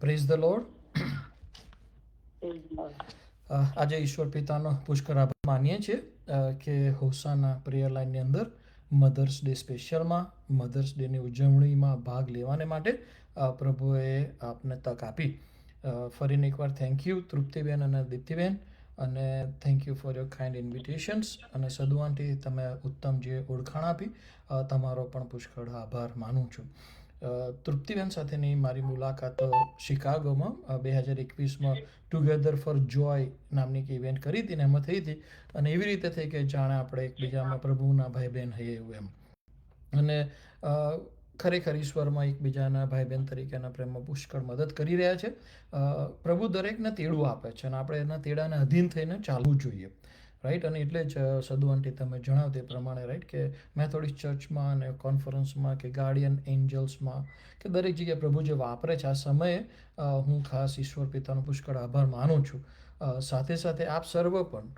Praise the lord. આજે ઈશ્વર પિતાનો પુષ્કળ આભાર માનીએ છીએ કે હોસાના પ્રેયર લાઇનની અંદર મધર્સ ડે સ્પેશિયલમાં મધર્સ ડેની ઉજવણીમાં ભાગ લેવાને માટે પ્રભુએ આપને તક આપી. ફરીને એકવાર થેન્ક યુ તૃપ્તિબેન અને દીપ્તિબેન, અને thank you for your kind invitations. અને સદુ આંટી, તમે ઉત્તમ જે ઓળખાણ આપી, તમારો પણ પુષ્કળ આભાર માનું છું. તૃપ્તિબેન સાથેની મારી મુલાકાત શિકાગોમાં 2021માં ટુગેધર ફોર જોય નામની એક ઇવેન્ટ કરી હતી ને એમાં થઈ હતી. અને એવી રીતે થઈ કે જાણે આપણે એકબીજામાં પ્રભુના ભાઈ બહેન હઈએ એવું એમ. અને ખરેખર ઈશ્વરમાં એકબીજાના ભાઈ બહેન તરીકેના પ્રેમમાં પુષ્કળ મદદ કરી રહ્યા છે. પ્રભુ દરેકને તેડું આપે છે અને આપણે એના તેડાને અધીન થઈને ચાલવું જોઈએ, રાઈટ. અને એટલે જ સદુ આંટી તમે જણાવ તે પ્રમાણે, રાઈટ, કે મેથોડિસ્ટ ચર્ચમાં અને કોન્ફરન્સમાં કે ગાર્ડિયન એન્જલ્સમાં કે દરેક જગ્યાએ પ્રભુ જે વાપરે છે, આ સમયે હું ખાસ ઈશ્વર પિતાનો પુષ્કળ આભાર માનું છું. સાથે સાથે આપ સર્વ પણ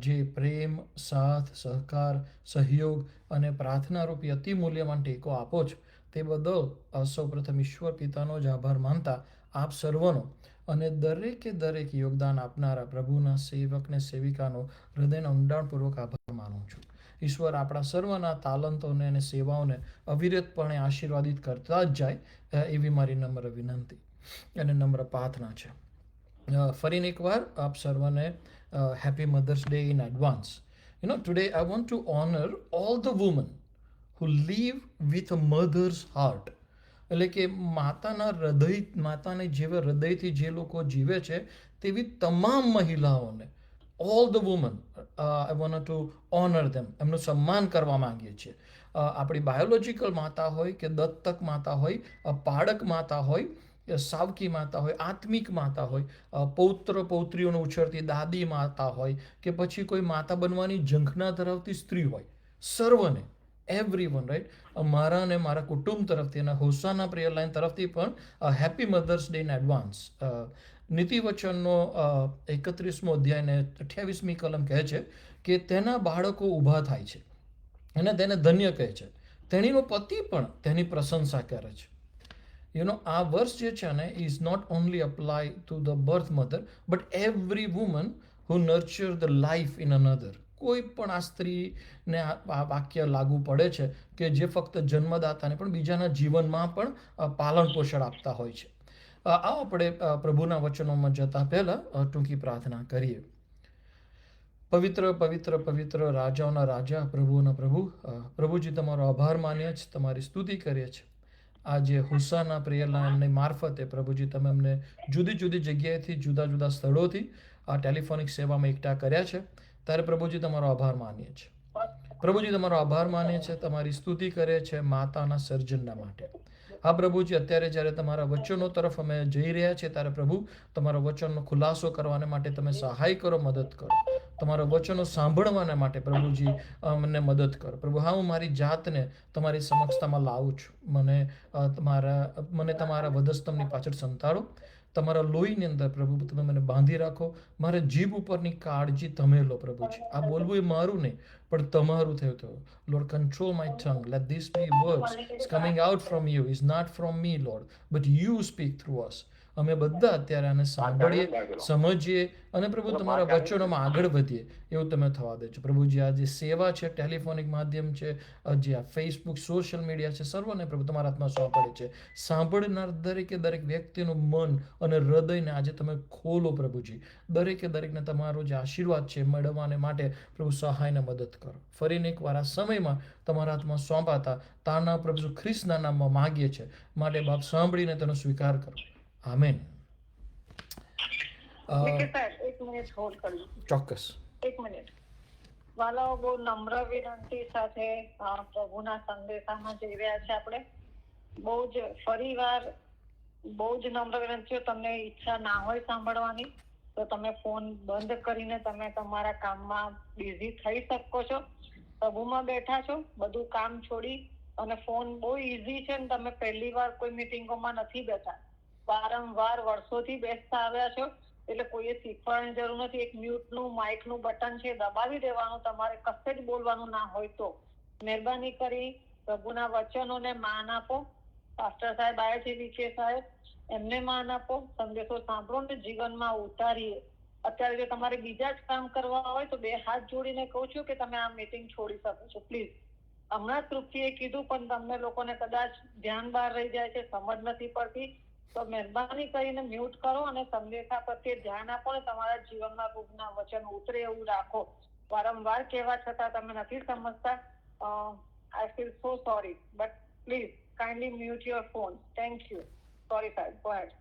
જે પ્રેમ, સાથ, સહકાર, સહયોગ અને પ્રાર્થનારૂપી અતિ મૂલ્યવાન ટેકો આપો છો, તે બદલ સૌપ્રથમ ઈશ્વર પિતાનો જ આભાર માનતા આપ સર્વનો અને દરેકે દરેક યોગદાન આપનારા પ્રભુના સેવકને સેવિકાનો હૃદયના ઊંડાણપૂર્વક આભાર માનું છું. ઈશ્વર આપણા સર્વના તાલંતોને અને સેવાઓને અવિરતપણે આશીર્વાદિત કરતા જ જાય, એવી મારી નમ્ર વિનંતી અને નમ્ર પ્રાર્થના છે. ફરીને એકવાર આપ સર્વને happy mothers day in advance. Today I want to honour all the woman who live with a mother's heart. એટલે કે માતાને જેવા હૃદયથી જે લોકો જીવે છે તેવી તમામ મહિલાઓને, all the woman, I want to honour them, એમનું સન્માન કરવા માંગીએ છીએ. આપણી બાયોલોજિકલ માતા હોય કે દત્તક માતા હોય, પાડક માતા હોય, સાવકી માતા હોય, આત્મિક માતા હોય, પૌત્ર પૌત્રીઓને ઉછળતી દાદી માતા હોય કે પછી કોઈ માતા બનવાની ઝંખના ધરાવતી સ્ત્રી હોય, સર્વને, એવરીવન, રાઈટ, મારા અને મારા કુટુંબ તરફથી અને હોસાના પ્રેયર લાઇન તરફથી પણ happy mothers day in advance. નીતિવચનનો 31મો અધ્યાય ને 28મી કલમ કહે છે કે તેના બાળકો ઊભા થાય છે અને તેને ધન્ય કહે છે, તેણીનો પતિ પણ તેની પ્રશંસા કરે છે. આ વર્સ જે છે ને is not only apply to the birth mother but every woman who nurture the life in another. કોઈ પણ આ સ્ત્રીને આ વાક્ય લાગુ પડે છે કે જે ફક્ત જન્મદાતાને પણ બીજાના જીવનમાં પણ પાલન પોષણ આપતા હોય છે. આવો આપણે પ્રભુના વચનોમાં જતા પહેલા ટૂંકી પ્રાર્થના કરીએ. પવિત્ર પવિત્ર પવિત્ર રાજાઓના રાજા, પ્રભુઓના પ્રભુ, પ્રભુજી તમારો આભાર માનીએ છીએ, તમારી સ્તુતિ કરીએ છીએ. આજે હુસાના પ્રેયર લાઇનની મારફતે પ્રભુજી તમે અમને જુદી જુદી જગ્યાએથી, જુદા જુદા સ્થળોથી આ ટેલિફોનિક સેવામાં એકઠા કર્યા છે, ત્યારે પ્રભુજી તમારો આભાર માનીએ છીએ. પ્રભુજી તમારો આભાર માનીએ છીએ, તમારી સ્તુતિ કરીએ છીએ માતાના સર્જનના માટે. હા પ્રભુજી, અત્યારે જ્યારે તમારા વચનો તરફ અમે જઈ રહ્યા છીએ ત્યારે પ્રભુ તમારા વચનનો ખુલાસો કરવાને માટે તમે સહાય કરો, મદદ કરો. તમારા વચનો સાંભળવાના માટે પ્રભુજી મને મદદ કરો. પ્રભુ, હા, હું મારી જાતને તમારી સમક્ષતામાં લાવું છું. મને તમારા વધસ્તંભની પાછળ સંતાડો. તમારા લોહીની અંદર પ્રભુ તમે મને બાંધી રાખો. મારા જીભ ઉપરની કાળજી તમે લો પ્રભુજી. આ બોલવું એ મારું નહીં પણ તમારું થયું. Lord, control my tongue. Let this be words coming out from you is not from me Lord, but you speak through us. અમે બધા અત્યારે આને સાંભળીએ, સમજીએ અને પ્રભુ તમારા વચનોમાં આગળ વધીએ એવું તમે થવા દેજો. પ્રભુજી, આ જે સેવા છે, ટેલિફોનિક માધ્યમ છે, જે આ ફેસબુક, સોશિયલ મીડિયા છે, સર્વને પ્રભુ તમારા હાથમાં સોંપડે છે. સાંભળનાર દરેકે દરેક વ્યક્તિનું મન અને હૃદયને આજે તમે ખોલો પ્રભુજી. દરેકે દરેકને તમારો જે આશીર્વાદ છે મેળવવાને માટે પ્રભુ સહાયને મદદ કરો. ફરીને એકવાર આ સમયમાં તમારા હાથમાં સોંપાતા તારના પ્રભુ ખ્રિસ્તના નામમાં માગીએ છીએ, માટે બાપ સાંભળીને તેનો સ્વીકાર કરો. આમેન. એક મિનિટ હોલ્ડ કરજો. ચોક્કસ. એક મિનિટ. વાલાઓ, બહુ નમ્ર વિનંતી સાથે પ્રભુના સંદેશામાં જઈ રહ્યા છે આપણે. બહુ જ ફરીવાર બહુ જ નમ્ર વિનંતીઓ. તમને ઈચ્છા ના હોય સાંભળવાની તો તમે ફોન બંધ કરીને તમે તમારા કામમાં બિઝી થઈ શકો છો. પ્રભુમાં બેઠા છો, બધું કામ છોડી અને ફોન બહુ ઈઝી છે ને તમે પહેલી વાર કોઈ મિટિંગોમાં નથી બેઠા, વારંવાર વર્ષોથી બેસતા આવ્યા છો, એટલે કોઈએ શીખવાની જરૂર નથી. એક મ્યુટનું માઇકનું બટન છે, દબાવી દેવાનું. તમારે કશે જ બોલવાનું ના હોય તો મહેરબાની કરી પ્રભુના વચનોને માન આપો પાસ્ટર સાહેબ આવ્યા છે વિકે સાહેબ, એમને માન આપો, સંદેશો સાંભળો ને જીવનમાં ઉતારીએ. અત્યારે જો તમારે બીજા જ કામ કરવા હોય તો 2 હાથ જોડીને કહું છું કે તમે આ મીટિંગ છોડી શકો છો પ્લીઝ. હમણાં જ તૃપ્તિએ કીધું પણ તમને લોકોને કદાચ ધ્યાન બહાર રહી જાય છે, સમજ નથી પડતી, તો મહેરબાની કરીને મ્યુટ કરો અને સંદેશા પ્રત્યે ધ્યાન આપો ને તમારા જીવનમાં પ્રભુના વચન ઉતરે એવું રાખો. વારંવાર કહેવા છતાં તમે નથી સમજતા. I feel so sorry, but please kindly mute your phone. Thank you. Sorry સાહેબ, ગો હેડ.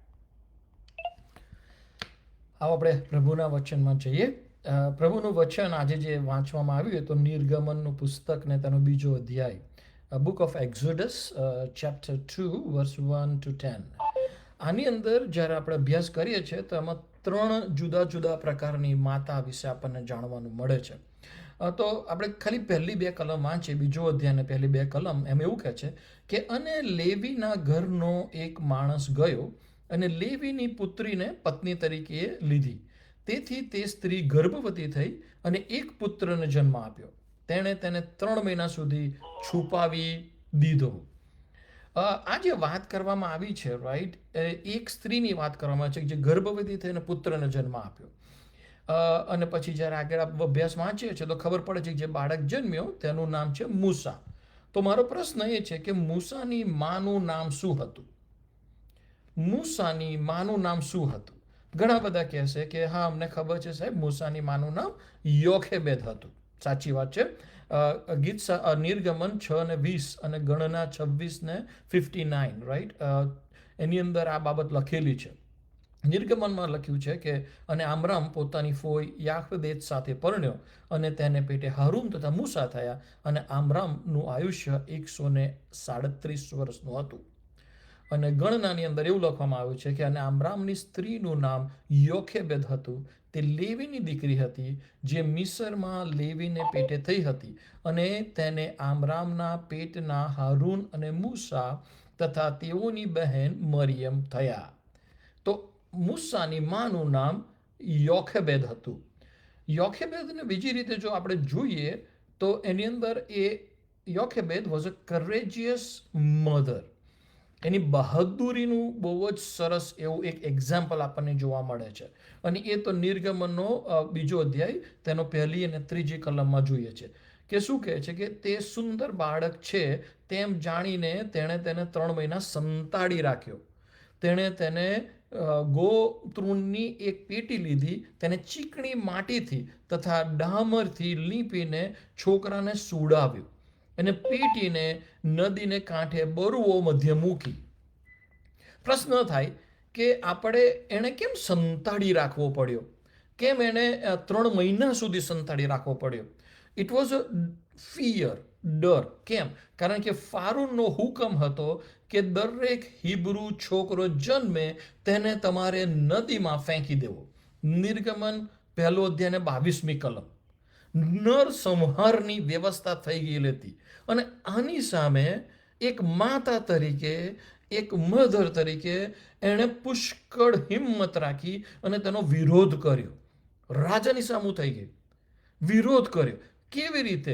આવો આપણે પ્રભુના વચનમાં જઈએ. પ્રભુનું વચન આજે જે વાંચવામાં આવ્યું તો નિર્ગમનનું પુસ્તક ને તેનો 2જો અધ્યાય, બુક ઓફ એક્ઝોડસ, ચેપ્ટર 2 વર્સ 1 to 10. આની અંદર જ્યારે આપણે અભ્યાસ કરીએ છીએ તો એમાં 3 જુદા જુદા પ્રકારની માતા વિશે આપણને જાણવાનું મળે છે. તો આપણે ખાલી પહેલી 2 કલમ વાંચીએ, 2જો અધ્યાય ને પહેલી 2 કલમ. એમ એવું કહે છે કે અને લેવીના ઘરનો એક માણસ ગયો અને લેવીની પુત્રીને પત્ની તરીકે લીધી. તેથી તે સ્ત્રી ગર્ભવતી થઈ અને એક પુત્રને જન્મ આપ્યો. તેણે તેને 3 મહિના સુધી છુપાવી દીધો. આ જે વાત કરવામાં આવી છે, રાઈટ, એક સ્ત્રીની વાત કરવામાં આવે છે જે ગર્ભવતી થઈને પુત્રને જન્મ આપ્યો. અને પછી જ્યારે આગળ અભ્યાસ વાંચીએ છીએ તો ખબર પડે છે કે જે બાળક જન્મ્યો તેનું નામ છે મૂસા. તો મારો પ્રશ્ન એ છે કે મૂસાની માનું નામ શું હતું? મૂસાની માનું નામ શું હતું? ઘણા બધા કહેશે કે હા, અમને ખબર છે સાહેબ, મૂસાની માનું નામ યોખેબેદ હતું. સાચી વાત છે. નિર્ગમન 6:20 અને ગણના 26:59, રાઈટ, એની અંદર આ બાબત લખેલી છે. નિર્ગમનમાં લખ્યું છે કે અને આમરામ પોતાની ફોઈ યાહવેદ સાથે પરણ્યો અને તેને પેટે હારૂન તથા મૂસા થયા અને આમરામનું આયુષ્ય 137 વર્ષનું હતું. અને ગણનાની અંદર એવું લખવામાં આવ્યું છે કે અને આમરામની સ્ત્રીનું નામ યોખેબેદ હતું. તે લેવીની દીકરી હતી જે મિસરમાં લેવીને પેટે થઈ હતી અને તેને આમરામના પેટના હારૂન અને મૂસા તથા તેઓની બહેન મરિયમ થયા. તો મૂસાની માનું નામ યોખેબેદ હતું. યોખેબેદને બીજી રીતે જો આપણે જોઈએ તો એની અંદર એ યોખેબેદ વોઝ અ કરેજિયસ મધર. એની બહાદુરીનું બહુ જ સરસ એવું એક એક્ઝામ્પલ આપણને જોવા મળે છે. અને એ તો નિર્ગમનનો 2જો અધ્યાય તેનો 1લી અને 3જી કલમમાં જોઈએ છે કે શું કહે છે કે તે સુંદર બાળક છે તેમ જાણીને તેણે તેને 3 મહિના સંતાડી રાખ્યો. તેણે તેને ગોતૃણની એક પેટી લીધી, તેને ચીકણી માટીથી તથા ડામરથી લીપીને છોકરાને સુડાવ્યો અને પેટીને નદીને કાંઠે બરુઓ મધ્ય મૂકી. પ્રશ્ન થાય કે આપણે એને કેમ સંતાડી રાખવો પડ્યો? કેમ એને 3 મહિના સુધી સંતાડી રાખવો પડ્યો? ઇટ વોઝ અ ફિયર, ડર. કેમ? કારણ કે ફારૂનનો હુકમ હતો કે દરેક હિબ્રુ છોકરો જન્મે તેને તમારે નદીમાં ફેંકી દેવો. નિર્ગમન 1લો અધ્યાય 22મી કલમ. નર સંહારની વ્યવસ્થા થઈ ગયેલી હતી. અને આની સામે એક માતા તરીકે, એક મધર તરીકે એણે પુષ્કળ હિંમત રાખી અને તેનો વિરોધ કર્યો. રાજાની સામું થઈ ગઈ, વિરોધ કર્યો. કેવી રીતે?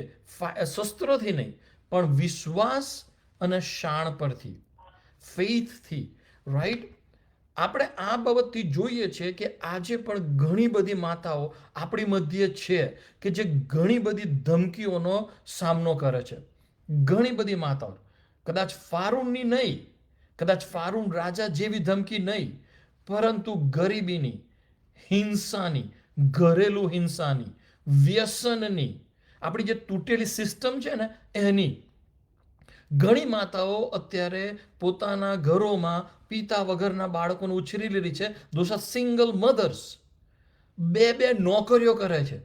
શસ્ત્રથી નહીં, પણ વિશ્વાસ અને શાણ પરથી, ફેઇથથી, રાઈટ. આપણે આ બાબતથી જોઈએ છીએ કે આજે પણ ઘણી બધી માતાઓ આપણી મધ્ય છે કે જે ઘણી બધી ધમકીઓનો સામનો કરે છે. ઘણી બધી માતાઓ, કદાચ ફારૂનની નહીં, કદાચ ફારૂન રાજા જેવી ધમકી નહીં, પરંતુ ગરીબીની, હિંસાની, ઘરેલું હિંસાની, વ્યસનની, આપણી જે તૂટેલી સિસ્ટમ છે ને એની. ઘણી માતાઓ અત્યારે પોતાના ઘરોમાં પિતા વગરના બાળકોને ઉછેરી લીધી છે. Those are single mothers. 2 નોકરીઓ કરે છે.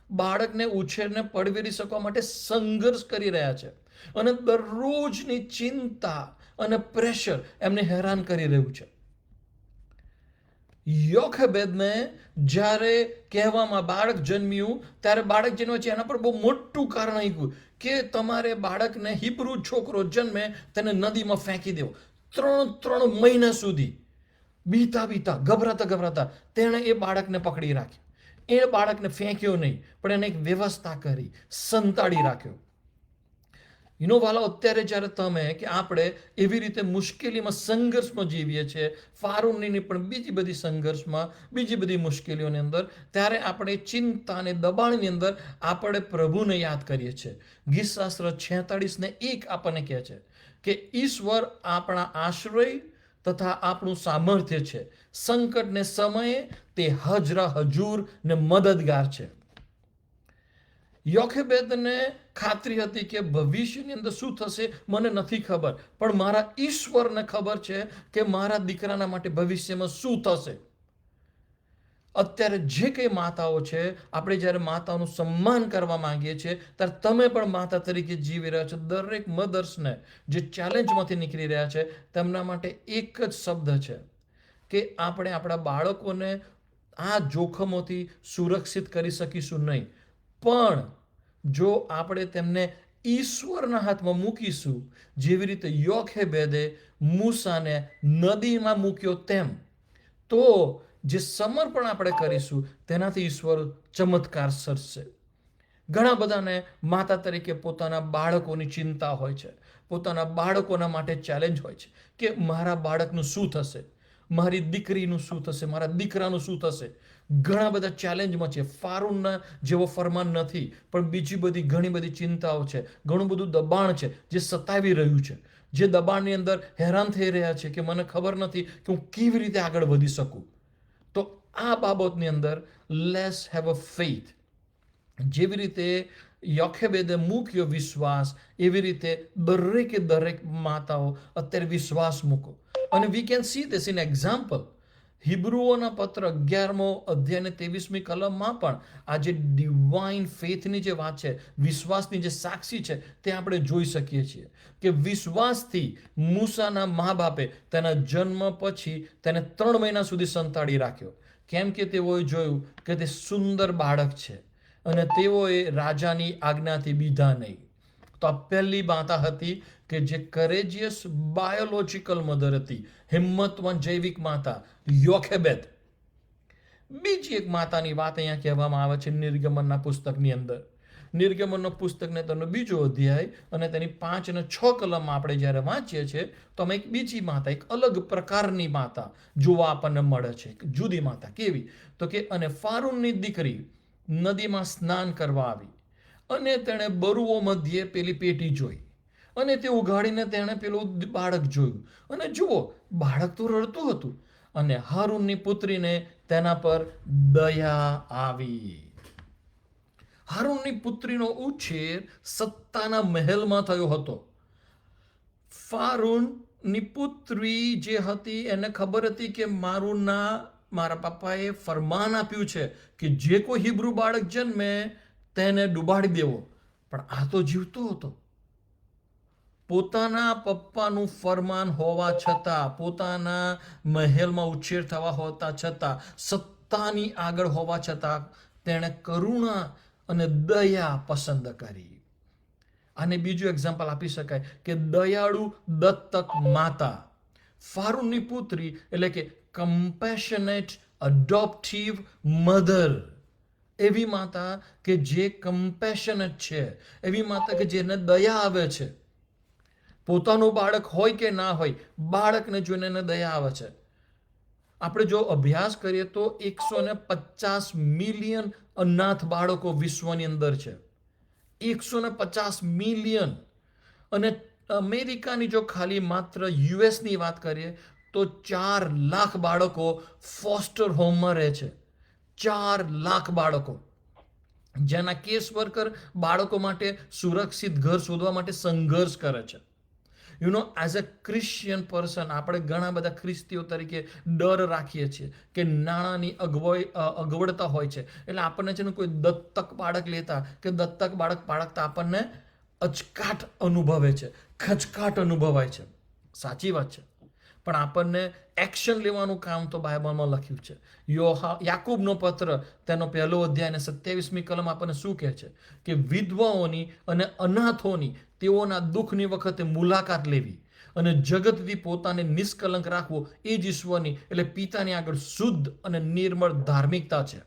બાળકને ઉછેરને પડવેરી શકવા માટે સંઘર્ષ કરી રહ્યા છે અને દરરોજની ચિંતા અને પ્રેશર એમને હેરાન કરી રહ્યું છે. યોખેબેદને જ્યારે કહેવામાં બાળક જન્મ્યું ત્યારે બાળક જન્મ્યો છે એના પર બહુ મોટું કારણ આવ્યું કે તમારે બાળકને હિબ્રુ છોકરો જન્મે તેને નદીમાં ફેંકી દેવો. 3 મહિના સુધી બીતા ગભરાતા તેણે એ બાળકને પકડી રાખ્યો. એ બાળકને ફેંક્યો નહીં, પણ એને એક વ્યવસ્થા કરી, સંતાડી રાખ્યો. વાલા, અત્યારે જ્યારે તમે કે આપણે એવી રીતે મુશ્કેલીમાં સંઘર્ષમાં જીવીએ છીએ, ફારૂનની પણ બીજી બધી સંઘર્ષમાં, બીજી બધી મુશ્કેલીઓની અંદર, ત્યારે આપણે ચિંતા અને દબાણની અંદર આપણે પ્રભુને યાદ કરીએ છીએ. ગીતશાસ્ત્ર 46:1 આપણને કહે છે કે ઈશ્વર આપણા આશ્રય તથા આપણું સામર્થ્ય છે, સંકટને સમયે તે હજરા હજૂર ને મદદગાર છે. યોખેબેદને ખાતરી હતી કે ભવિષ્યની અંદર શું થશે મને નથી ખબર, પણ મારા ઈશ્વરને ખબર છે કે મારા દીકરાના માટે ભવિષ્યમાં શું થશે. અત્યારે જે કંઈ માતાઓ છે, આપણે જ્યારે માતાઓનું સન્માન કરવા માંગીએ છીએ, ત્યારે તમે પણ માતા તરીકે જીવી રહ્યા છો. દરેક મધર્સને જે ચેલેન્જમાંથી નીકળી રહ્યા છે, તેમના માટે એક જ શબ્દ છે કે આપણે આપણા બાળકોને આ જોખમોથી સુરક્ષિત કરી શકીશું નહીં, પણ જો આપણે તેમને ઈશ્વરના હાથમાં મૂકીશું, જેવી રીતે યોખેબેદે મૂસાને નદીમાં મૂક્યો તેમ, તો જે સમર્પણ આપણે કરીશું તેનાથી ઈશ્વર ચમત્કાર સરશે. ઘણા બધાને માતા તરીકે પોતાના બાળકોની ચિંતા હોય છે, પોતાના બાળકોના માટે ચેલેન્જ હોય છે કે મારા બાળકનું શું થશે, મારી દીકરીનું શું થશે, મારા દીકરાનું શું થશે. ઘણા બધા ચેલેન્જમાં છે. ફારૂનના જેવો ફરમાન નથી, પણ બીજી બધી ઘણી બધી ચિંતાઓ છે, ઘણું બધું દબાણ છે જે સતાવી રહ્યું છે, જે દબાણની અંદર હેરાન થઈ રહ્યા છે કે મને ખબર નથી કે હું કેવી રીતે આગળ વધી શકું. તો આ બાબતની અંદર લેટ્સ હેવ અ ફેથ. જેવી રીતે યોખેબેદે મૂક્યો વિશ્વાસ, એવી રીતે દરેક માતાઓ અત્યારે વિશ્વાસ મૂકો. અને we can see this in example. હિબ્રુઓના પત્ર 11મો અધ્યાય 23મી કલમમાં પણ આ જે ડિવાઇન ફેથની જે વાત છે, વિશ્વાસની જે સાક્ષી છે, તે આપણે જોઈ શકીએ છીએ કે વિશ્વાસથી મૂસાના મા બાપે તેના જન્મ પછી તેને 3 મહિના સુધી સંતાડી રાખ્યો. કેમ કે તેઓએ જોયું કે તે સુંદર બાળક છે અને તેઓએ રાજાની આજ્ઞાથી બીધા નહીં. તો આ પહેલી માતા હતી કે જે કરેજિયસ બાયોલોજિકલ મધર હતી, હિંમતવાન જૈવિક માતા યોખેબેદ. બીજી એક માતાની વાત અહીંયા કહેવામાં આવે છે નિર્ગમનના પુસ્તકની અંદર. નિર્ગમનનો પુસ્તકને તેનો 2જો અધ્યાય અને તેની 5 અને 6 કલમમાં આપણે જ્યારે વાંચીએ છીએ તો અમે એક બીજી માતા, એક અલગ પ્રકારની માતા જોવા આપણને મળે છે. જુદી માતા કેવી? તો કે અને ફારૂનની દીકરી નદીમાં સ્નાન કરવા આવી અને તેણે બરુઓ મધ્યે પેલી પેટી જોઈ અને તે ઉઘાડીને તેણે પેલું બાળક જોયું અને જુઓ, બાળક તો રડતું હતું અને હારૂનની પુત્રીને તેના પર દયા આવી. હારૂનની પુત્રીનો ઉછેર સત્તાના મહેલમાં થયો હતો. ફારૂનની પુત્રી જે હતી એને ખબર હતી કે મારા પપ્પાએ ફરમાન આપ્યું છે કે જે કોઈ હિબ્રુ બાળક જન્મે તેને ડૂબાડી દેવો, પણ આ તો જીવતો હતો. પોતાના પપ્પાનું ફરમાન હોવા છતાં, પોતાના મહેલમાં ઉછેર થવા હોતા છતાં, સત્તાની આગળ હોવા છતાં તેણે કરુણા અને દયા પસંદ કરી. આને બીજું એક્ઝામ્પલ આપી શકાય કે દયાળુ દત્તક માતા. ફારૂનની પુત્રી એટલે કે કમ્પેશનેટ અડોપ્ટિવ મધર. એવી માતા કે જે કમ્પેશનેટ છે, એવી માતા કે જેને દયા આવે છે. પોતાનું બાળક હોય કે ના હોય, બાળકને જોઈને એને દયા આવે છે. આપણે જો અભ્યાસ કરીએ તો 150 મિલિયન અનાથ બાળકો વિશ્વની અંદર છે. 150 મિલિયન. અને અમેરિકાની જો ખાલી માત્ર યુએસની વાત કરીએ તો 4 લાખ બાળકો ફોસ્ટર હોમમાં રહે છે. 4 લાખ બાળકો, જેના કેસ વર્કર બાળકો માટે સુરક્ષિત ઘર શોધવા માટે સંઘર્ષ કરે છે. એઝ અ ક્રિશ્ચિયન પર્સન આપણે ઘણા બધા ખ્રિસ્તીઓ તરીકે ડર રાખીએ છીએ કે નાણાંની અગવડતા હોય છે, એટલે આપણને છે ને કોઈ દત્તક બાળક લેતા કે દત્તક બાળક પાળકતા આપણને અચકાટ અનુભવે છે, ખચકાટ અનુભવાય છે. સાચી વાત છે, પણ આપણને એક્શન લેવાનું કામ તો બાઇબલમાં લખ્યું છે. યાકૂબનો પત્ર તેનો 1લો અધ્યાય અને 27મી કલમ આપણને શું કહે છે કે વિધવાઓની અને અનાથોની તેઓના દુઃખની વખતે મુલાકાત લેવી અને જગતથી પોતાને નિષ્કલંક રાખવો, એ જ ઈશ્વરની એટલે પિતાની આગળ શુદ્ધ અને નિર્મળ ધાર્મિકતા છે.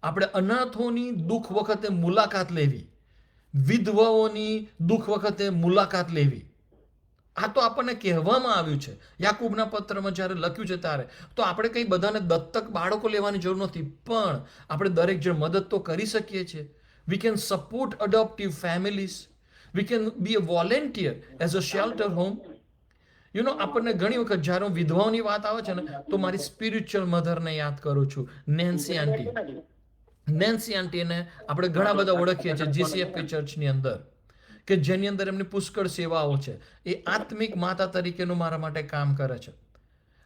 આપણે અનાથોની દુઃખ વખતે મુલાકાત લેવી, વિધવાઓની દુઃખ વખતે મુલાકાત લેવી. આ તો આપણને કહેવામાં આવ્યું છે. યાકૂબના પત્રમાં જ્યારે લખ્યું છે ત્યારે તો આપણે કંઈ બધાને દત્તક બાળકો લેવાની જરૂર નથી, પણ આપણે દરેક જણ મદદ તો કરી શકીએ છીએ. We can support adoptive families, we can be a volunteer as a shelter home. આપણને ઘણી વખત જ્યારે હું વિધવાઓની વાત આવે છે ને તો મારી સ્પિરિચ્યુઅલ મધરને યાદ કરું છું, નેન્સી આંટી. નેન્સી આંટીને આપણે ઘણા બધા ઓળખીએ છીએ જીસીએફપી ચર્ચની અંદર, કે જેની અંદર એમની પુષ્કળ સેવાઓ છે. એ આત્મિક માતા તરીકેનું મારા માટે કામ કરે છે.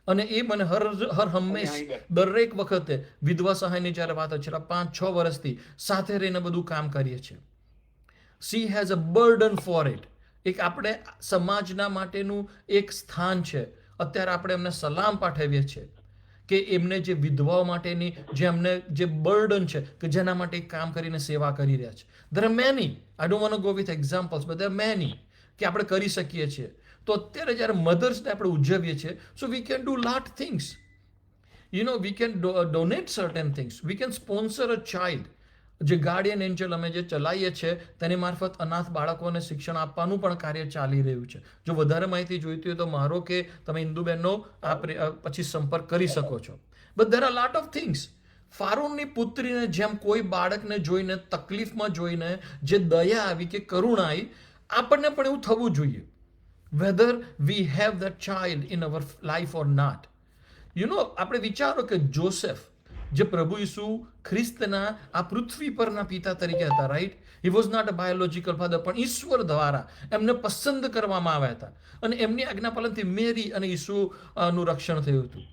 અને એ મને હર હંમેશ દરેક વખતે વિધવા સહાયની જ્યારે વાત હોય છેલ્લા 5-6 વર્ષથી સાથે રહીને બધું કામ કરીએ છીએ. She has a burden four it. એક આપણે સમાજના માટેનું એક સ્થાન છે. અત્યારે આપણે એમને સલામ પાઠવીએ છીએ કે એમને જે વિધવાઓ માટેની જે એમને જે બર્ડન છે કે જેના માટે કામ કરીને સેવા કરી રહ્યા છે. there are many, I don't want to go with examples, but there are many કે આપણે કરી શકીએ છીએ. તો અત્યારે જ્યારે મધર્સ ડે આપણે ઉજવીએ છીએ, so we can do lot things. We can donate certain things, we can sponsor a child. જે ગાર્ડિયન એન્જલ અમે જે ચલાવીએ છીએ તેની મારફત અનાથ બાળકોને શિક્ષણ આપવાનું પણ કાર્ય ચાલી રહ્યું છે. જો વધારે માહિતી જોઈતી હોય તો મારો કે તમે ઇન્દુબેનનો પછી સંપર્ક કરી શકો છો. But there are lot of things. ફારૂનની પુત્રીને જેમ કોઈ બાળકને જોઈને તકલીફમાં જોઈને જે દયા આવી કે કરુણા આવી, આપણને પણ એવું થવું જોઈએ. Whether we have that child in our life or not. આપણે વિચારો કે જોસેફ જે પ્રભુ ઈસુ ખ્રિસ્તના આ પૃથ્વી પરના પિતા તરીકે હતા, right? He was not a biological father, પણ ઈશ્વર દ્વારા એમને પસંદ કરવામાં આવ્યા હતા અને એમની આજ્ઞાપાલનથી મેરી અને ઈસુનું રક્ષણ થયું હતું.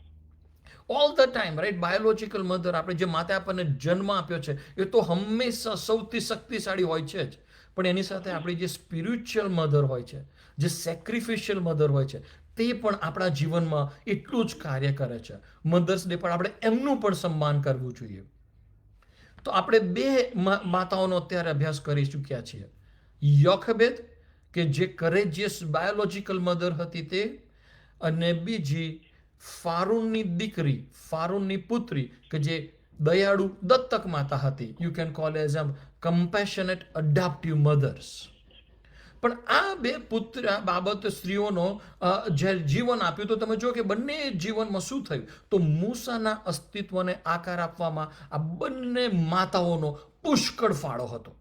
All the time, right? Biological mother, આપણે જે માતા આપણને જન્મ આપ્યો છે એ તો હંમેશા સૌથી શક્તિશાળી હોય છે જ, પણ એની સાથે આપણી જે સ્પિરિચ્યુઅલ મધર હોય છે, જે સેક્રિફિશિયલ મધર હોય છે, તે પણ આપણા જીવનમાં એટલું જ કાર્ય કરે છે. મધર્સ ડે પર આપણે એમનું પણ સન્માન કરવું જોઈએ. તો આપણે 2 માતાઓનો અત્યારે અભ્યાસ કરી ચૂક્યા છીએ. યોખેબેદ કે જે કરેજિયસ બાયોલોજિકલ મધર હતી તે, અને બીજી ફારૂનની દીકરી, ફારૂનની પુત્રી કે જે દયાળુ દત્તક માતા હતી. You can call as them compassionate adoptive mothers. પણ આ 2 બાબત સ્ત્રીઓનો જે જીવન આપ્યું તો તમે જો કે બંને જીવનમાં શું થયું, તો મૂસાના અસ્તિત્વને આકાર આપવામાં આ બંને માતાઓનો પુષ્કળ ફાળો હતો.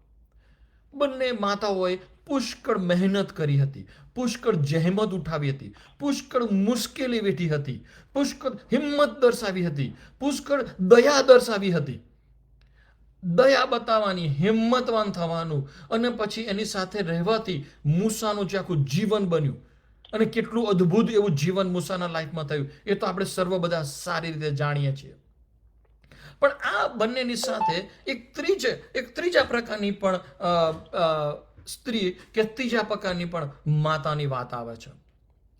બંને માતાઓએ પુષ્કળ મહેનત કરી હતી, પુષ્કળ જહેમત ઉઠાવી હતી, પુષ્કળ મુશ્કેલી વેઠી હતી, પુષ્કળ હિંમત દર્શાવી હતી, પુષ્કળ દયા દર્શાવી હતી. દયા બતાવવાની, હિંમતવાન થવાનું, અને પછી એની સાથે રહેવાથી મૂસાનું જે આખું જીવન બન્યું અને કેટલું અદ્ભુત એવું જીવન મૂસાના લાઈફમાં થયું એ તો આપણે સર્વ બધા સારી રીતે જાણીએ છીએ. પણ આ બંનેની સાથે એક ત્રીજા પ્રકારની પણ સ્ત્રી કે ત્રીજા પ્રકારની પણ માતાની વાત આવે છે.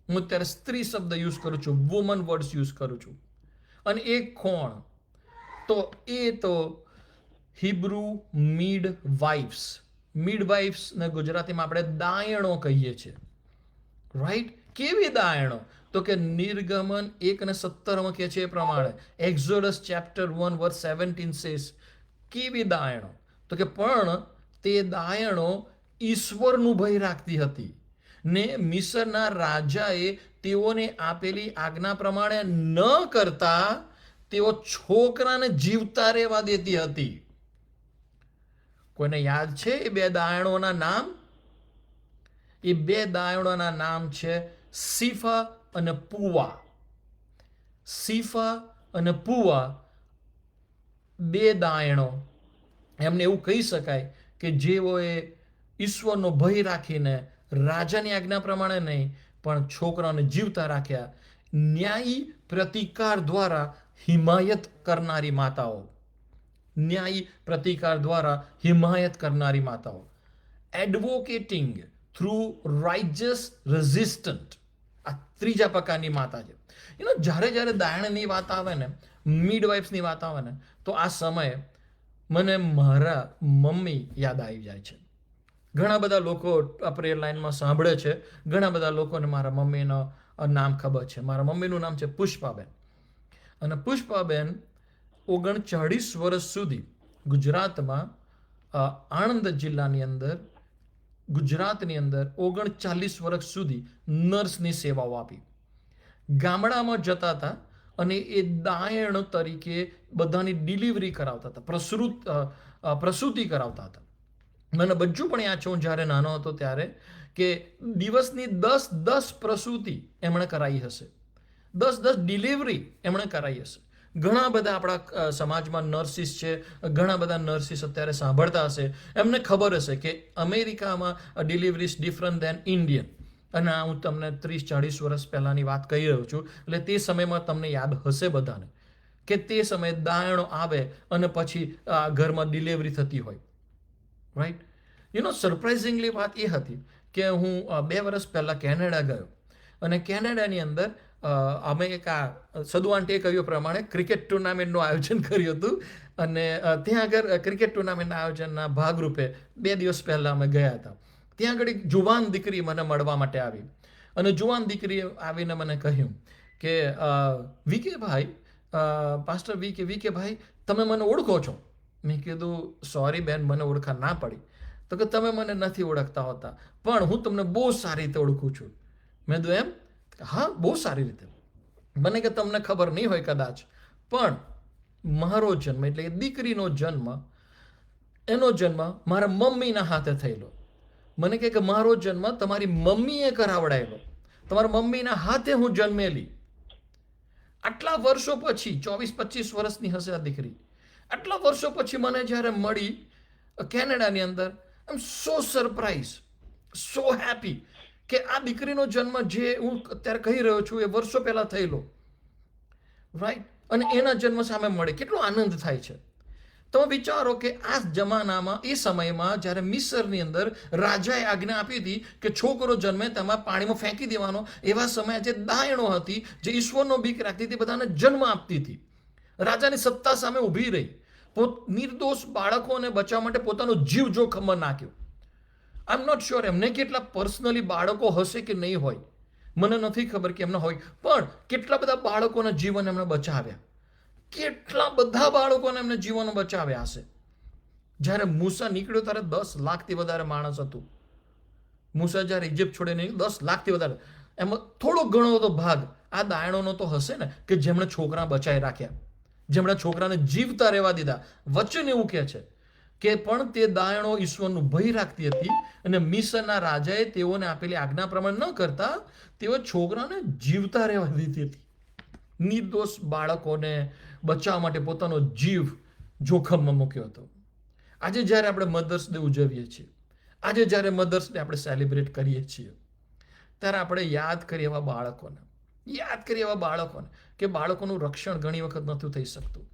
હું અત્યારે સ્ત્રી શબ્દ યુઝ કરું છું, વુમન વર્ડ્સ યુઝ કરું છું. અને એ કોણ? તો એ તો હિબ્રુ મિડવાઇફ્સ. મિડવાઇફ્સને ગુજરાતીમાં આપણે દાયણો કહીએ છીએ, રાઈટ? કેવી દાયણો? તો કે નિર્ગમન 1:17 કહે છે એ પ્રમાણે, એક્ઝોડસ ચેપ્ટર 1 વર્સ 17 સેઝ, કેવી દાયણો? તો કે પણ તે દાયણો ઈશ્વરનું ભય રાખતી હતી ને મિસરના રાજાએ તેઓને આપેલી આજ્ઞા પ્રમાણે ન કરતા તેઓ છોકરાને જીવતા રહેવા દેતી હતી. કોઈને યાદ છે એ 2 દાયણોના નામ? એ 2 દાયણોના નામ છે સીફા અને પુવા. સીફા અને પુવા 2 દાયણો, એમને એવું કહી શકાય કે જેઓએ ઈશ્વરનો ભય રાખીને રાજાની આજ્ઞા પ્રમાણે નહીં પણ છોકરાને જીવતા રાખ્યા. ન્યાયી પ્રતિકાર દ્વારા હિમાયત કરનારી માતાઓ. ન્યાયી પ્રતિકાર દ્વારા હિમાયત કરનારી માતાઓ. Advocating through રાઇજસ resistant. આ ત્રીજા પ્રકારની માતા છે. જ્યારે દાયણની વાત આવે ને, મિડવાઇફ્સની વાત આવે ને, તો આ સમયે મને મારા મમ્મી યાદ આવી જાય છે. ઘણા બધા લોકો આ પ્રેયર લાઈનમાં સાંભળે છે, ઘણા બધા લોકોને મારા મમ્મીનો નામ ખબર છે. મારા મમ્મીનું નામ છે પુષ્પાબેન. અને પુષ્પાબેન 39 વર્ષ સુધી ગુજરાતમાં આણંદ જિલ્લાની અંદર ગુજરાતની અંદર 39 વર્ષ સુધી નર્સની સેવાઓ આપી. ગામડામાં જતા હતા અને એ દાયણ તરીકે બધાની ડિલિવરી કરાવતા હતા, પ્રસૂતિ કરાવતા હતા. મને બધું પણ યાદ છે, હું જ્યારે નાનો હતો ત્યારે, કે દિવસની 10 પ્રસૂતિ એમણે કરાવી હશે, 10 ડિલિવરી એમણે કરાવી હશે. ઘણા બધા આપણા સમાજમાં નર્સિસ છે, ઘણા બધા નર્સિસ અત્યારે સાંભળતા હશે, એમને ખબર હશે કે અમેરિકામાં delivery is different than Indian. અને આ હું તમને 30-40 વર્ષ પહેલાંની વાત કહી રહ્યો છું, એટલે તે સમયમાં તમને યાદ હશે બધાને કે તે સમયે દાયણો આવે અને પછી ઘરમાં ડિલિવરી થતી હોય, રાઈટ. સરપ્રાઇઝિંગલી વાત એ હતી કે હું 2 વર્ષ પહેલાં કેનેડા ગયો અને કેનેડાની અંદર અમે એક સદુ આંટીએ કહ્યું પ્રમાણે ક્રિકેટ ટુર્નામેન્ટનું આયોજન કર્યું હતું. અને ત્યાં આગળ ક્રિકેટ ટુર્નામેન્ટના આયોજનના ભાગરૂપે 2 દિવસ પહેલાં અમે ગયા હતા. ત્યાં આગળ એક જુવાન દીકરી મને મળવા માટે આવી અને જુવાન દીકરીએ આવીને મને કહ્યું કે વીકે ભાઈ, પાસ્ટર વીકે ભાઈ, તમે મને ઓળખો છો? મેં કીધું સોરી બેન, મને ઓળખા ના પડી. તો કે તમે મને નથી ઓળખતા હોતા, પણ હું તમને બહુ સારી રીતે ઓળખું છું. મેં કીધું એમ? હા, બહુ સારી રીતે. મને કે તમને ખબર નહીં હોય કદાચ, પણ મારો જન્મ એટલે દીકરીનો જન્મ, એનો જન્મ મારા મમ્મીના હાથે થયેલો. મને કે મારો જન્મ તમારી મમ્મીએ કરાવડાયેલો, તમારા મમ્મીના હાથે હું જન્મેલી. આટલા વર્ષો પછી, 24-25 વર્ષની હશે આ દીકરી, આટલા વર્ષો પછી મને જ્યારે મળી કેનેડાની અંદર, આઈ એમ સો સરપ્રાઇઝ, સો હેપી કે આ દીકરીનો જન્મ જે હું અત્યારે કહી રહ્યો છું એ વર્ષો પહેલા થયેલો, રાઈટ. અને એના જન્મ સામે મળે, કેટલો આનંદ થાય છે. તમે વિચારો કે આ જમાનામાં, એ સમયમાં જ્યારે મિસરની અંદર રાજાએ આજ્ઞા આપી હતી કે છોકરો જન્મે તેમાં પાણીમાં ફેંકી દેવાનો, એવા સમયે જે દાયણો હતી, જે ઈશ્વરનો બીક રાખતી હતી, બધાને જન્મ આપતી હતી, રાજાની સત્તા સામે ઊભી રહી, નિર્દોષ બાળકોને બચાવવા માટે પોતાનો જીવ જોખમમાં નાખ્યો. આઈ એમ નોટ શ્યોર એમને કેટલા પર્સનલી બાળકો હશે કે નહીં હોય, મને નથી ખબર કે એમના હોય, પણ કેટલા બધા બાળકોના જીવન એમણે બચાવ્યા, કેટલા બધા બાળકોને એમને જીવન બચાવ્યા હશે. જ્યારે મૂસા નીકળ્યો ત્યારે 10 લાખથી વધારે માણસ હતું. મૂસા જ્યારે ઇજિપ્ત છોડીને 10 લાખથી વધારે, એમાં થોડો ઘણો તો ભાગ આ દાયણોનો તો હશે ને, કે જેમણે છોકરા બચાવી રાખ્યા, જેમણે છોકરાને જીવતા રહેવા દીધા. વચન એવું કહે છે કે પણ તે દાયણો ઈશ્વરનું ભય રાખતી હતી અને મિસરના રાજાએ તેઓને આપેલી આજ્ઞા પ્રમાણે ન કરતા તેઓ છોકરાને જીવતા રહેવા દીધી હતી. નિર્દોષ બાળકોને બચાવવા માટે પોતાનો જીવ જોખમમાં મૂક્યો હતો. આજે જ્યારે આપણે મધર્સ ડે ઉજવીએ છીએ, આજે જ્યારે મધર્સ ડે આપણે સેલિબ્રેટ કરીએ છીએ, ત્યારે આપણે યાદ કરીએ એવા બાળકોને કે બાળકોનું રક્ષણ ઘણી વખત નથી થઈ શકતું.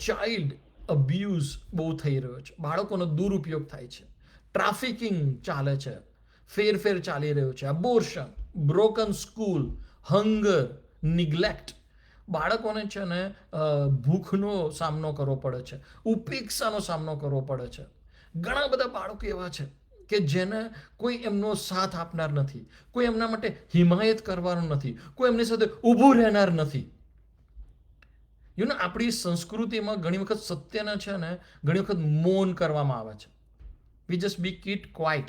ચાઇલ્ડ અબ્યુઝ બહુ થઈ રહ્યો છે, બાળકોનો દુરુપયોગ થાય છે, ટ્રાફિકિંગ ચાલે છે, ફેરફેર ચાલી રહ્યો છે, abortion, broken school, hunger, neglect. બાળકોને છે ને ભૂખનો સામનો કરવો પડે છે, ઉપેક્ષાનો સામનો કરવો પડે છે. ઘણા બધા બાળકો એવા છે કે જેને કોઈ એમનો સાથ આપનાર નથી, કોઈ એમના માટે હિમાયત કરવાનું નથી, કોઈ એમની સાથે ઊભું રહેનાર નથી. આપણી સંસ્કૃતિમાં ઘણી વખત સત્યને છે ને ઘણી વખત મૌન કરવામાં આવે છે. We just B kit quite.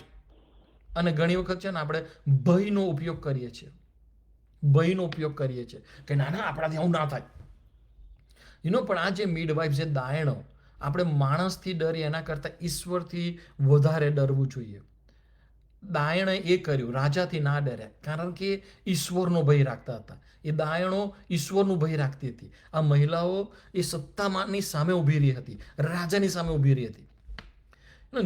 અને ઘણી વખત છે ને આપણે ભયનો ઉપયોગ કરીએ છીએ, કે ના આપણાથી આવું ના થાય. પણ આ જે મિડવાઇફ, જે દાયણો, આપણે માણસથી ડરી એના કરતાં ઈશ્વરથી વધારે ડરવું જોઈએ. દાયણે એ કર્યું, રાજાથી ના ડર્યા, કારણ કે ઈશ્વરનો ભય રાખતા હતા. એ દાયણો ઈશ્વરનું ભય રાખતી હતી. આ મહિલાઓ એ સત્તાની સામે ઊભી રહી હતી, રાજાની સામે ઊભી રહી હતી.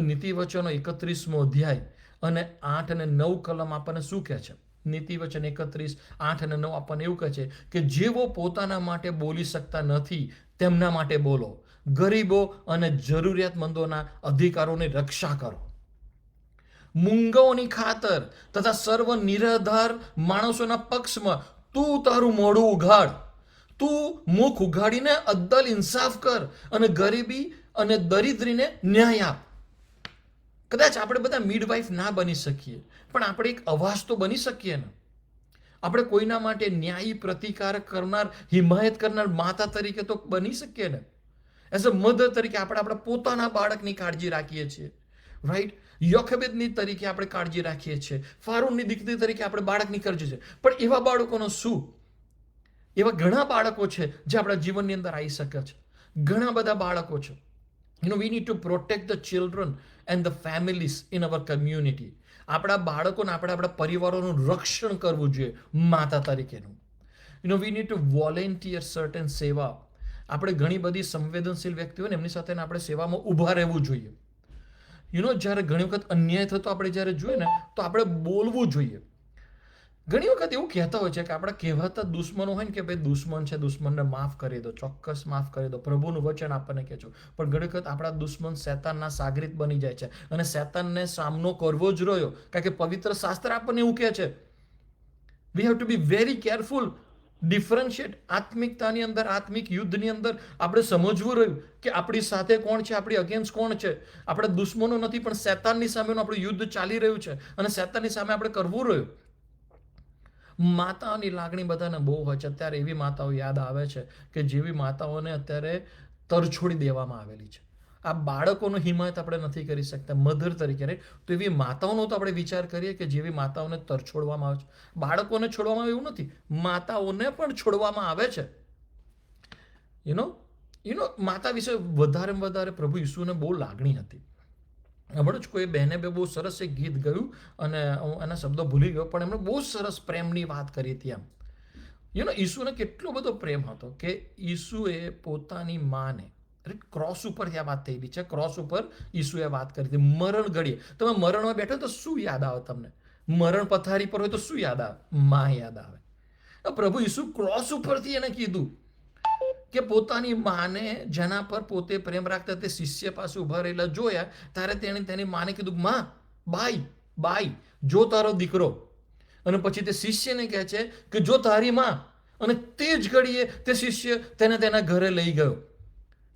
નીતિવચનો 31મો અધ્યાય અને 8 અને 9 કલમ આપણને શું કહે છે? નીતિવચન 31, 8 અને 9 આપણને એવું કહે છે કે જેઓ પોતાના માટે બોલી શકતા નથી તેમના માટે બોલો, ગરીબો અને જરૂરિયાતમંદોના અધિકારોની રક્ષા કરો, મૂંગોની ખાતર તથા સર્વ નિરાધાર માણસોના પક્ષમાં તું તારું મોઢું ઉઘાડ, તું મુખ ઉઘાડીને અદ્દલ ઇન્સાફ કર અને ગરીબી અને દરિદ્રીને ન્યાય આપ. કદાચ આપણે બધા મિડવાઇફ ના બની શકીએ, પણ આપણે એક અવાજ તો બની શકીએ ને. આપણે કોઈના માટે ન્યાયી પ્રતિકાર કરનાર, હિમાયત કરનાર માતા તરીકે તો બની શકીએ ને. એઝ અ મધર તરીકે આપણે આપણા પોતાના બાળકની કાળજી રાખીએ છીએ, રાઈટ? યોખેબેદની તરીકે આપણે કાળજી રાખીએ છીએ, ફારૂનની દીકરી તરીકે આપણે બાળકની કાળજી છે, પણ એવા બાળકોનો શું? એવા ઘણા બાળકો છે જે આપણા જીવનની અંદર આવી શકે છે, ઘણા બધા બાળકો છે. we need to protect the children and the families in our community. આપણા બાળકોને આપણા પરિવારોનું રક્ષણ કરવું જોઈએ માતા તરીકેનું. we need to volunteer certain સેવા. આપણે ઘણી બધી સંવેદનશીલ વ્યક્તિઓ ને એમની સાથે આપણે સેવામાં ઊભા રહેવું જોઈએ. જ્યારે ઘણી વખત અન્યાય થતો આપણે જ્યારે જોઈએ ને તો આપણે બોલવું જોઈએ. ઘણી વખત એવું કહેતા હોય છે કે આપણા કહેવાતા દુશ્મનો હોય ને કે ભાઈ દુશ્મન છે, દુશ્મનને માફ કરી દો, ચોક્કસ માફ કરી દો, પ્રભુનું વચન આપણને કહે છે. પણ ઘણી વખત આપણા દુશ્મન શૈતાનના સાગરીત બની જાય છે અને શૈતાનને સામનો કરવો જ રહ્યો, કારણ કે પવિત્ર શાસ્ત્ર આપણને એવું કહે છે. We have to be very careful, differentiate. આત્મિકતાની અંદર, આત્મિક યુદ્ધની અંદર આપણે સમજવું રહ્યું કે આપણી સાથે કોણ છે, આપણી અગેન્સ્ટ કોણ છે. આપણે દુશ્મનો નથી, પણ શૈતાનની સામેનું આપણું યુદ્ધ ચાલી રહ્યું છે અને શૈતાનની સામે આપણે કરવું રહ્યું. માતાઓની લાગણી બધાને બહુ હોય છે. અત્યારે એવી માતાઓ યાદ આવે છે કે જેવી માતાઓને અત્યારે તરછોડી દેવામાં આવેલી છે. આ બાળકોનો હિમાયત આપણે નથી કરી શકતા મધર તરીકે, રાઈટ? તો એવી માતાઓનો તો આપણે વિચાર કરીએ કે જેવી માતાઓને તરછોડવામાં આવે છે. બાળકોને છોડવામાં આવે એવું નથી, માતાઓને પણ છોડવામાં આવે છે. માતા વિશે વધારે પ્રભુ ઈસુને બહુ લાગણી હતી. હમણાં જ કોઈ બહેને બહુ સરસ એક ગીત ગાયું અને હું એના શબ્દો ભૂલી ગયો, પણ એમણે બહુ સરસ પ્રેમની વાત કરી હતી. એમ ઈસુને કેટલો બધો પ્રેમ હતો કે ઈસુએ પોતાની માને, ક્રોસ ઉપરથી આ વાત થયેલી છે, ક્રોસ ઉપર ઈસુએ વાત કરી હતી. મરણ ઘડીએ તમે મરણમાં બેઠો તો શું યાદ આવે તમને? મરણ પથારી પર હોય તો શું યાદ આવે? માં યાદ આવે. પ્રભુ ઈસુ ક્રોસ ઉપરથી એને કીધું કે પોતાની માને જેના પર પોતે પ્રેમ રાખતા તે શિષ્ય પાસે ઉભા રહેલા જોયા ત્યારે તેણે તેની માને કીધું, માં, બાઈ, જો તારો દીકરો. અને પછી તે શિષ્યને કહે છે કે જો તારી માં. અને તે જ ઘડીએ તે શિષ્ય તેને તેના ઘરે લઈ ગયો.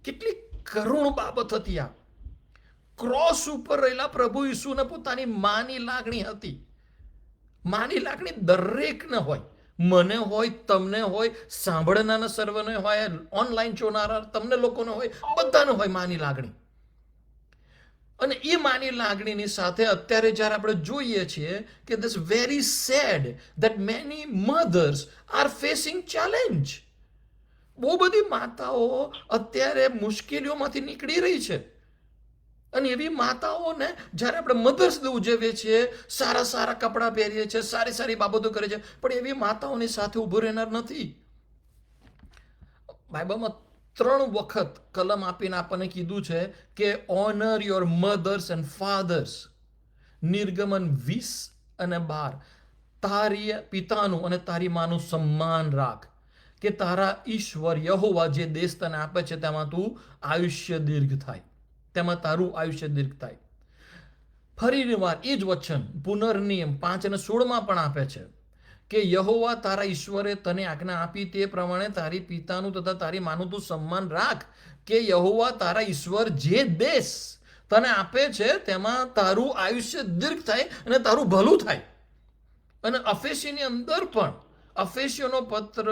કેટલી કરુણ બાબત હતી આ. ક્રોસ ઉપર રહેલા પ્રભુ ઈસુને પોતાની માની લાગણી હતી. માની લાગણી દરેકને હોય, મને હોય, તમને હોય, સાંભળનારા સર્વને હોય, ઓનલાઈન જોનારા તમને લોકોને હોય, બધાને હોય માની લાગણી. અને એ માની લાગણીની સાથે અત્યારે જ્યારે આપણે જોઈએ છીએ કે this very sad that many mothers are facing challenge. બહુ બધી માતાઓ અત્યારે મુશ્કેલીઓમાંથી નીકળી રહી છે. અને એવી માતાઓને જ્યારે આપણે મધર્સ ડે ઉજવીએ છીએ, સારા કપડાં પહેરીએ છીએ, સારી બાબતો કરે છે, પણ એવી માતાઓની સાથે ઊભો રહેનાર નથી. બાઇબલમાં 3 વખત કલમ આપીને આપણને કીધું છે કે honour your mothers and fathers. નિર્ગમન 20 અને 12. તારી પિતાનું અને તારી માનું સન્માન રાખ, કે તારા ઈશ્વર યહોવા જે દેશ તને આપે છે તેમાં તું આયુષ્ય દીર્ઘ થાય, તેમાં તારું આયુષ્ય દીર્ઘ થાય. ફરી વાર એ જ વચન પુનર્નિયમ 5 અને 16 પણ આપે છે કે યહોવા તારા ઈશ્વરે તને આજ્ઞા આપી તે પ્રમાણે તારી પિતાનું તથા તારી માનું તું સન્માન રાખ, કે યહોવા તારા ઈશ્વર જે દેશ તને આપે છે તેમાં તારું આયુષ્ય દીર્ઘ થાય અને તારું ભલું થાય. અને અફેસીની અંદર પણ, અફેસીઓનો પત્ર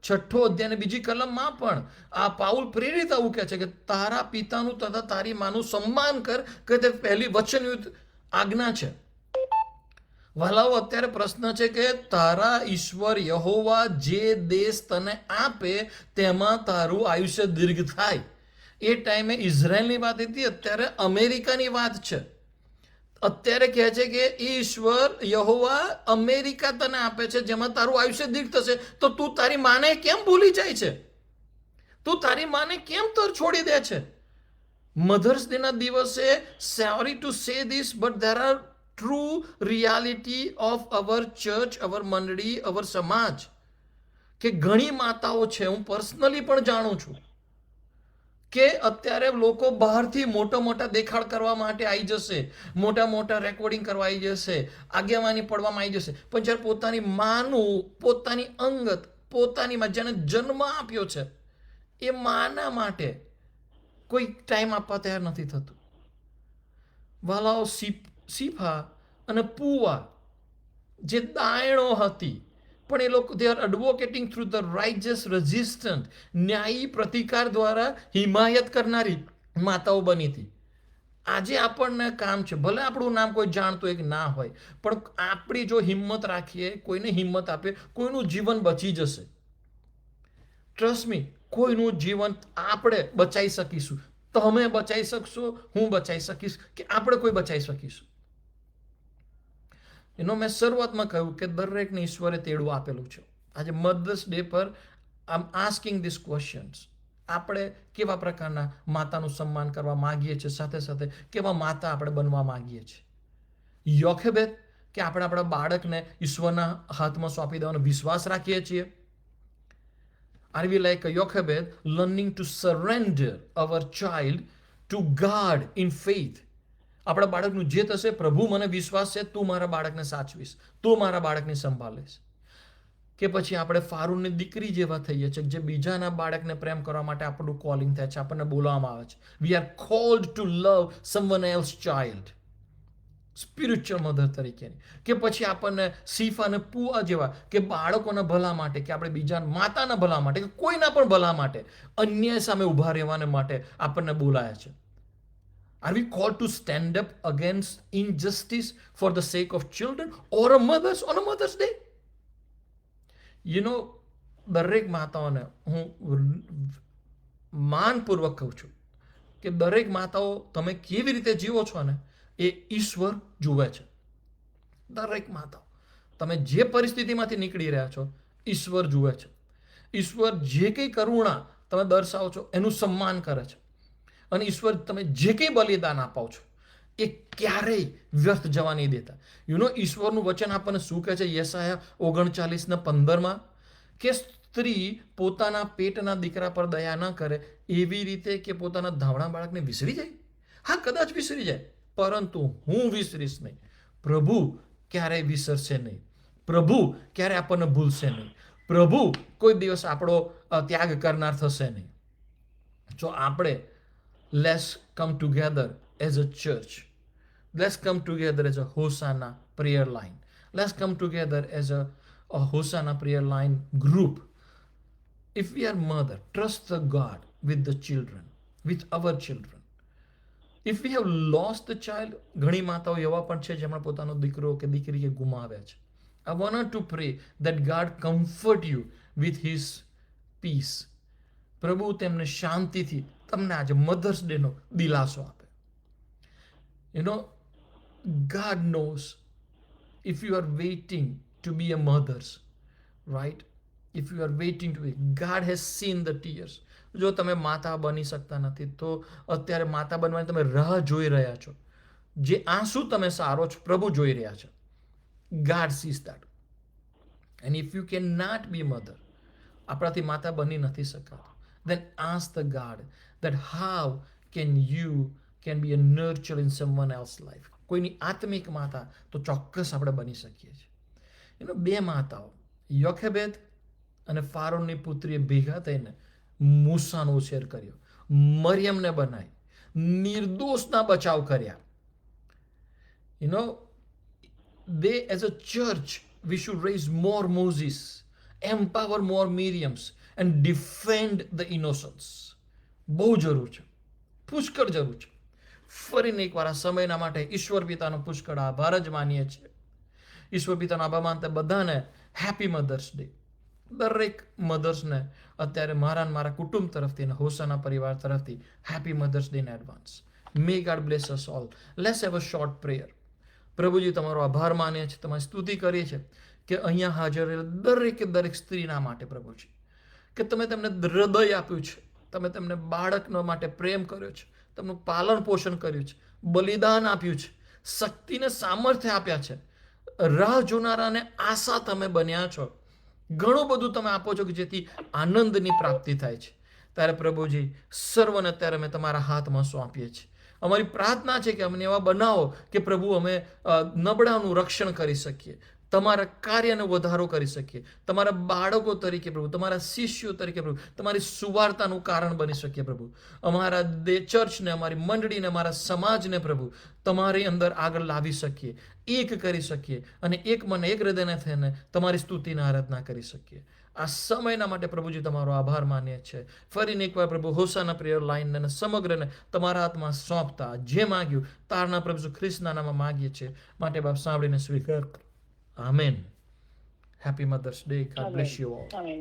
6 અધ્યાય 2 કલમમાં પણ આ પાઉલ પ્રેરિત આવું કહે છે કે તારા પિતાનું તથા તારી માનું સન્માન કર, કે તે પહેલી વચનયુક્ત આજ્ઞા છે. વાલાઓ, અત્યારે પ્રશ્ન છે કે તારા ઈશ્વર યહોવા જે દેશ તને આપે તેમાં તારું આયુષ્ય દીર્ઘ થાય. એ ટાઈમે ઇઝરાયલની વાત હતી, અત્યારે અમેરિકાની વાત છે. અત્યારે કહે છે કે ઈશ્વર યહોવા અમેરિકા તને આપે છે જેમાં તારું આયુષ્ય દીર્ઘ થશે. તો તું તારી માને કેમ ભૂલી જાય છે? તું તારી માને કેમ છોડી દે છે? મધર્સ ડે ના દિવસે, sorry to say this, but there are true reality of our church, our મંડળી, અવર સમાજ, કે ઘણી માતાઓ છે, હું પર્સનલી પણ જાણું છું, કે અત્યારે લોકો બહારથી મોટા દેખાડ કરવા માટે આવી જશે, મોટા રેકોર્ડિંગ કરવા આવી જશે, આગેવાની પડવામાં આવી જશે, પણ જ્યારે પોતાની માનું, પોતાની અંગત, પોતાની માં જેને જન્મ આપ્યો છે એ માના માટે કોઈ ટાઈમ આપવા તૈયાર નથી થતું. વાલાઓ, સીફા અને પૂવા જે દાયણો હતી, પણ એ લોકો they are advocating through the righteous resistant, ન્યાયી પ્રતિકાર દ્વારા હિમાયત કરનારી માતાઓ બની હતી. આજે આપણને કામ છે, ભલે આપણું નામ કોઈ જાણતું હોય કે ના હોય, પણ આપણી જો હિંમત રાખીએ, કોઈને હિંમત આપીએ, કોઈનું જીવન બચી જશે. ટ્રસ્ટ મી, કોઈનું જીવન આપણે બચાવી શકીશું. તમે બચાવી શકશો, હું બચાવી શકીશ, કે આપણે કોઈ બચાવી શકીશું. મેં શરૂઆતમાં કહ્યું કે દરેકને ઈશ્વરે તેડું આપેલું છે. આજે મધર્સ ડે પર આઈ એમ આસ્કિંગ ધીસ ક્વેશ્ચન્સ. આપણે કેવા પ્રકારના માતાનું સન્માન કરવા માંગીએ છીએ, સાથે સાથે કેવા માતા આપણે બનવા માંગીએ છીએ. યોખેબેદ, કે આપણે આપણા બાળકને ઈશ્વરના હાથમાં સોંપી દેવાનો વિશ્વાસ રાખીએ છીએ. Are we like a Jochebed, learning to surrender our child to God in faith? આપણા બાળકનું જે થશે, પ્રભુ મને વિશ્વાસ છે, તું મારા બાળકને સાચવીશ, તું મારા બાળકની સંભાળીશ. કે પછી આપણે ફારૂનની દીકરી જેવા થઈએ છીએ, જે બીજાના બાળકને પ્રેમ કરવા માટે આપણું કોલિંગ થાય છે, આપણને બોલાવવામાં આવે છે. We are cold two love someone else child, spiritual mother તરીકેની. કે પછી આપણને સીફ અને પુઆ જેવા, કે બાળકોના ભલા માટે, કે આપણે બીજા માતાના ભલા માટે, કે કોઈના પણ ભલા માટે, અન્યાય સામે ઊભા રહેવાને માટે આપણને બોલાયા છે. Are we called to stand up against injustice for the sake of children or a Mother's Day? દરેક માતાઓને હું માનપૂર્વક કહું છું કે દરેક માતાઓ, તમે કેવી રીતે જીવો છો ને, એ ઈશ્વર જુએ છે. દરેક માતાઓ, તમે જે પરિસ્થિતિમાંથી નીકળી રહ્યા છો, ઈશ્વર જુએ છે. ઈશ્વર જે કંઈ કરુણા તમે દર્શાવો છો, એનું સન્માન કરે છે. અને ઈશ્વર તમે જે કંઈ બલિદાન આપો છો, એ ક્યારેય વ્યર્થ જવા નહીં દેતા. ઈશ્વરનું વચન આપણને શું કહે છે? યશાયા 39:15, કે સ્ત્રી પોતાના પેટના દીકરા પર દયા ન કરે એવી રીતે કે પોતાના ધાવણા બાળકને વિસરી જાય. હા, કદાચ વિસરી જાય, પરંતુ હું વિસરીશ નહીં. પ્રભુ ક્યારેય વિસરશે નહીં. પ્રભુ ક્યારે આપણને ભૂલશે નહીં. પ્રભુ કોઈ દિવસ આપણો ત્યાગ કરનાર થશે નહીં. જો આપણે let's come together as a church. Let's come together as a Hosanna prayer line. Let's come together as a Hosanna prayer line group. If we are mother, trust the God with the children, with our children. If we have lost the child, ઘણી માતાઓ એવા પણ છે જેમણે પોતાનો દીકરો કે દીકરી ગુમાવ્યા છે. I want to pray that God comfort you with his peace. પ્રભુ તેમને શાંતિથી, તમને આજે મધર્સ ડે નો દિલાસો આપે. God knows if you are waiting to be a mother's, right? If you are waiting to be, God has seen the tears. જો તમે માતા બની શકતા નથી, તો અત્યારે માતા બનવાની તમે રાહ જોઈ રહ્યા છો. જે આંસુ તમે સારો છો, પ્રભુ જોઈ રહ્યા છે. God sees that. And if you cannot be a mother, આપણાથી માતા બની નથી શકાતું, then ask the God that how can be a nurture in someone else's life. કોઈની આત્મિક માતા તો ચોક્કસ આપણે બની શકીએ છીએ. બે માતાઓ, યોખેબેદ અને ફારોનની પુત્રીએ ભેગા થઈને મૂસાનો ઉછેર કર્યો, મરિયમને બનાવી, નિર્દોષના બચાવ કર્યા. They as a church, we should raise more Moses, empower more Miriams and defend the innocence. બહુ જરૂર છે, પુષ્કળ જરૂર છે. ફરીને એકવાર આ સમયના માટે ઈશ્વર પિતાનો પુષ્કળ આભાર જ માનીએ છીએ. ઈશ્વર પિતાનો આભાર માનતા બધાને હેપી મધર્સ ડે. દરેક મધર્સને અત્યારે મારા કુટુંબ તરફથી અને હોસાના પરિવાર તરફથી happy mothers day in advance. May God bless us all. Let's have a short prayer. પ્રભુજી, તમારો આભાર માનીએ છીએ, તમારી સ્તુતિ કરીએ છીએ કે અહીંયા હાજર દરેક સ્ત્રીના માટે પ્રભુજી, કે તમે તેમને હૃદય આપ્યું છે, તમે તેમને બાળકનો માટે પ્રેમ કર્યો છે, તેમનું પાલન પોષણ કર્યું છે, બલિદાન આપ્યું છે, શક્તિને સામર્થ્ય આપ્યા છે, રાહ જોનારાને આશા તમે બન્યા છો. ઘણું બધું તમે આપો છો કે જેથી આનંદની પ્રાપ્તિ થાય છે. ત્યારે પ્રભુજી, સર્વને અત્યારે અમે તમારા હાથમાં સોંપીએ છીએ. અમારી પ્રાર્થના છે કે અમને એવા બનાવો કે પ્રભુ અમે નબળાનું રક્ષણ કરી શકીએ, તમારા કાર્યનો વધારો કરી શકીએ, તમારા બાળકો તરીકે પ્રભુ, તમારા શિષ્યો તરીકે પ્રભુ, તમારી સુવાર્તાનું કારણ બની શકીએ પ્રભુ. અમારા ચર્ચને, અમારી મંડળીને, અમારા સમાજને પ્રભુ તમારી અંદર આગળ લાવી શકીએ, એક કરી શકીએ અને એક મને એક હૃદયને થઈને તમારી સ્તુતિને આરાધના કરી શકીએ. આ સમયના માટે પ્રભુજી તમારો આભાર માનીએ છીએ. ફરીને એકવાર પ્રભુ હોસાના પ્રેયર લાઈનને અને સમગ્રને તમારા હાથમાં સોંપતા જે માંગ્યું તારના પ્રભુ ઈસુ ખ્રિસ્તના નામમાં માંગીએ છીએ. માટે બાપ સાંભળીને સ્વીકાર કરો. Amen. Happy mothers Day. God bless you all. Amen.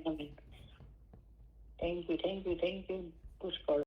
Thank you પુષ્કળ.